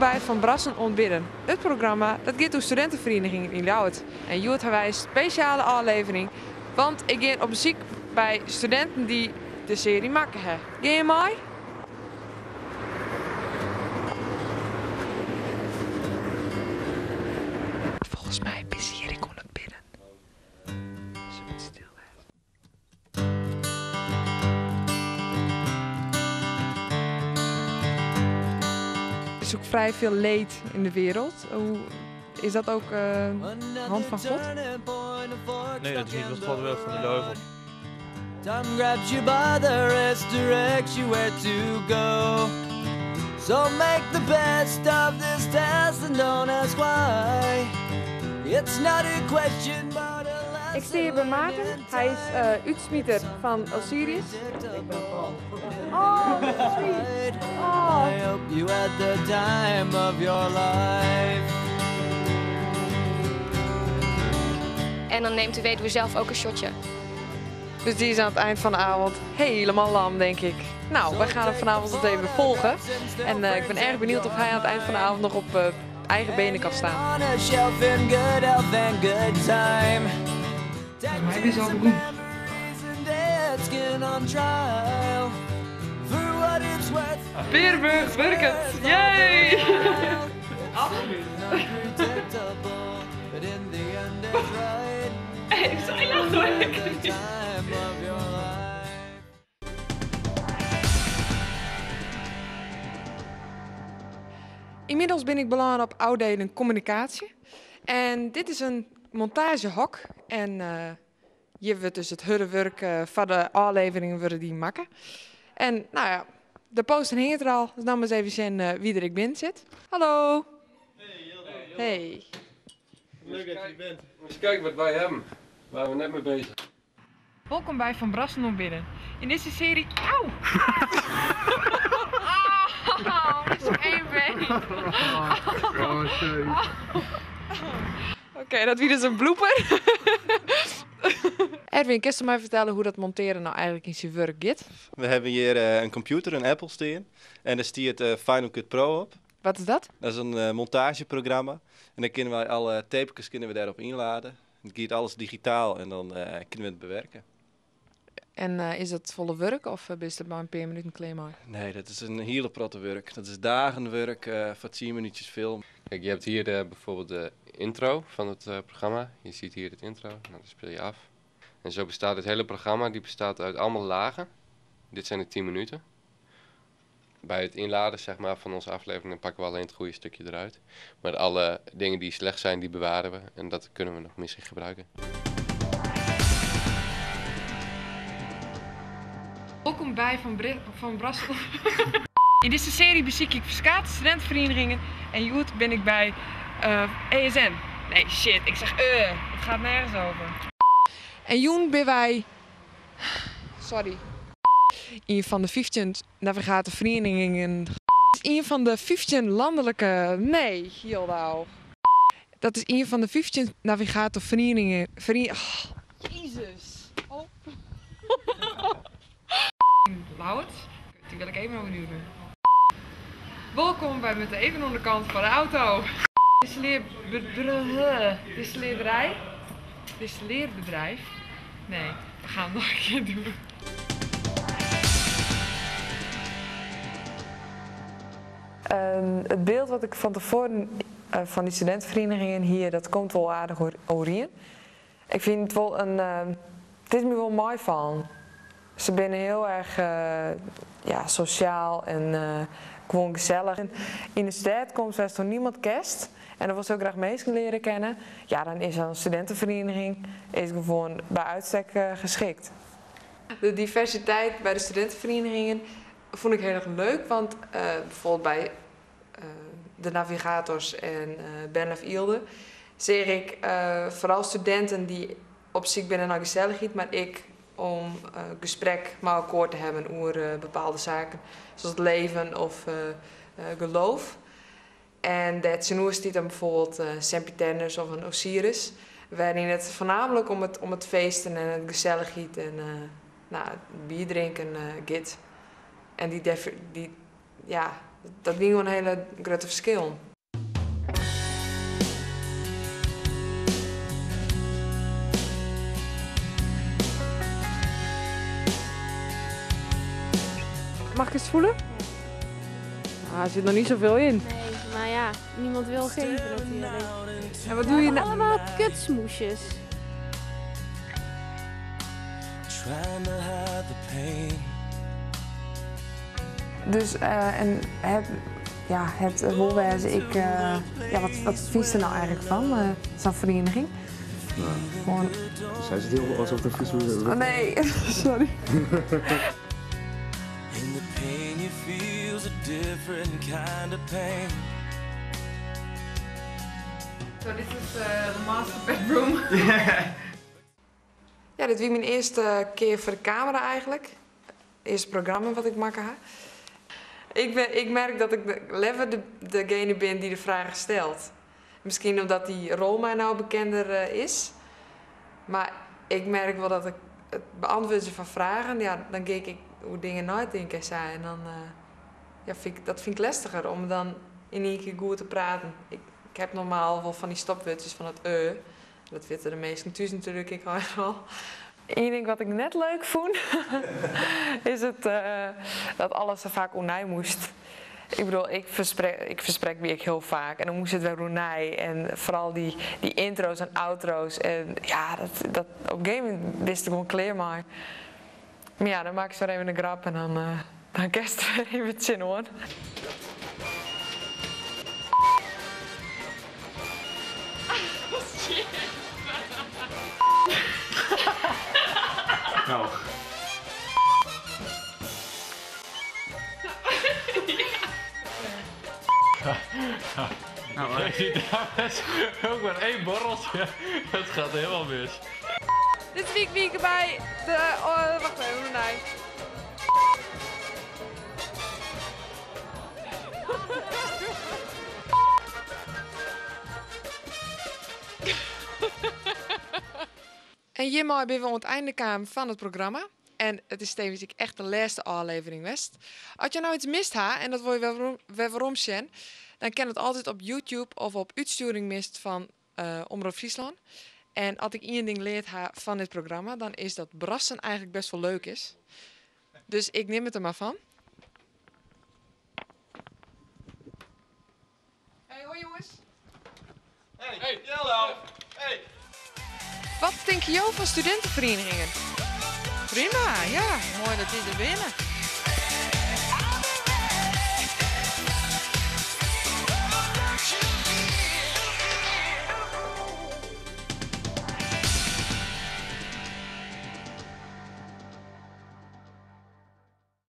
bij Van Brassen ontbidden. Het programma dat gaat door studentenvereniging in Ljouwert. En Joert hebben wij een speciale aflevering, want ik ga op bezoek bij studenten die de serie maken hebben. Ga je mee? Volgens mij is hier ik onder binnen. Ze moet stil blijven. Er is ook vrij veel leed in de wereld. Is dat ook hand van God? Nee, dat is niet wat God wil van de duivel. Time grabs you by the wrist, directs you where to go. So make the best of this test and don't ask why. It's not a question but a lesson. Ik sta hier bij Maarten. Hij is uitsmieter van Osiris. Oh, sweet. Oh. I hope you had the time of your life. En dan neemt de weduwe zelf ook een shotje. Dus die is aan het eind van de avond helemaal lam, denk ik. Nou, wij gaan hem vanavond het even volgen. En ik ben erg benieuwd of hij aan het eind van de avond nog op eigen benen kan staan. On a shelf in good health and good time. Maar hij is al goed. Peerburg, Burkert, yay! Absoluut. Ik zal je lachen hoor, ik kan niet. Inmiddels ben ik beland op Oudelen Communicatie. En dit is een montagehok. En hier wordt dus het hurrewerk van de afleveringen worden die maken. En nou ja, de poster hing er al. Dus dan maar eens even zien wie er ik binnen zit. Hallo. Hey, Hilda. Hey. Leuk dat je er bent. Eens kijken wat wij hebben. Waar waren we net mee bezig. Welkom bij Van Brassen ontbidden. In deze serie... Auw! Auw, dat is ook één been. Oh, sorry. Oké, dat was dus een blooper. Erwin, kun je mij vertellen hoe dat monteren nou eigenlijk in zijn werk gaat? We hebben hier een computer, een Apple staan. En daar staat Final Cut Pro op. Wat is dat? Dat is een montageprogramma. En dan kunnen wij alle tapes daarop inladen. Het gaat alles digitaal en dan kunnen we het bewerken. En is dat volle werk of is het maar een paar minuten klaar maar? Nee, dat is een hele protte werk. Dat is dagenwerk voor 10 minuutjes film. Kijk, je hebt hier bijvoorbeeld de intro van het programma. Je ziet hier het intro, nou, dat speel je af. En zo bestaat het hele programma, die bestaat uit allemaal lagen. Dit zijn de 10 minuten. Bij het inladen zeg maar, van onze aflevering dan pakken we alleen het goede stukje eruit. Maar alle dingen die slecht zijn, die bewaren we. En dat kunnen we nog misschien gebruiken. Welkom bij Van Brassen. In deze serie bezoek ik verschillende studentenverenigingen. En Joet ben ik bij ESN. Nee, shit, ik zeg het gaat nergens over. En Joen ben wij... Sorry. Een van de 15 navigatorverenigingen. Een van de 15 landelijke... Nee, heel nou. Dat is een van de 15 navigatorverenigingen... Oh, Jezus. Oh. Loud. Die wil ik even overduwen. Welkom bij met de even onderkant van de auto. Distilleerbedrijf. Nee, we gaan het nog een keer doen. Het beeld wat ik van tevoren van die studentenverenigingen hier, dat komt wel aardig overeen. Ik vind het wel een... het is me wel mooi van. Ze zijn heel erg sociaal en gewoon gezellig. En in de stad komt zelfs toch niemand kerst. En dan wil ze ook graag mensen leren kennen. Ja, dan is een studentenvereniging is gewoon bij uitstek geschikt. De diversiteit bij de studentenverenigingen vond ik heel erg leuk. Want bijvoorbeeld bij de navigators en Ben of Ilde zie ik vooral studenten die op zich binnen naar gezelligheid, maar ik om gesprek met elkaar te hebben over bepaalde zaken, zoals het leven of geloof. En dat zijn staat dan bijvoorbeeld Sempiternus of een Osiris, waarin het voornamelijk om het feesten en het gezelligheid en het bier drinken gaat. En dat ging gewoon een hele grote verschil. Mag ik eens voelen? Ah, er zit nog niet zoveel in. Nee, maar ja, niemand wil geven natuurlijk. En wat doe je nou? Allemaal kutsmoesjes. Trying to hide the pain. Dus, en het wolwezen, wat vies er nou eigenlijk van, zo'n vereniging? Gewoon... Zij zit heel alsof het een vies was. Oh nee, sorry. In the pain you feel's a different kind of pain. Zo, dit is de master bedroom. Ja, dit was mijn eerste keer voor de camera eigenlijk. Eerste programma wat ik maken ga. Ik merk dat ik liever degene ben die de vragen stelt. Misschien omdat die rol mij nou bekender is. Maar ik merk wel dat ik het beantwoorden van vragen, ja, dan kijk ik hoe dingen nadenken zijn. En dan dat vind ik lastiger om dan in één keer goed te praten. Ik heb normaal wel van die stopwoordjes van het Dat weten de meesten thuis natuurlijk, ik al. Eén ding wat ik net leuk vond, is het dat alles er vaak onij moest. Ik bedoel, ik versprek wie ik heel vaak en dan moest het weer onij. En vooral die intro's en outro's. En ja, dat op een gegeven moment wist ik gewoon clear maar. Maar ja, dan maak ik zo even een grap en dan kerst er weer even het zin hoor. Nou. Nou, dames, ook maar 1 borreltje. Het gaat helemaal mis. Dit week bij de... wacht even, nee. En hiermee ben we aan het einde komen van het programma. En het is tevens echt de laatste aflevering west. Als je nou iets mist en dat wil je waarom zien, dan kan het altijd op YouTube of op uitsturing mist van Omroep Friesland. En als ik één ding leerd van dit programma, dan is dat brassen eigenlijk best wel leuk is. Dus ik neem het er maar van. Hey, hoi jongens. Hey, hallo. Hey. Wat denk je van studentenverenigingen? Prima, ja. Mooi dat die er winnen.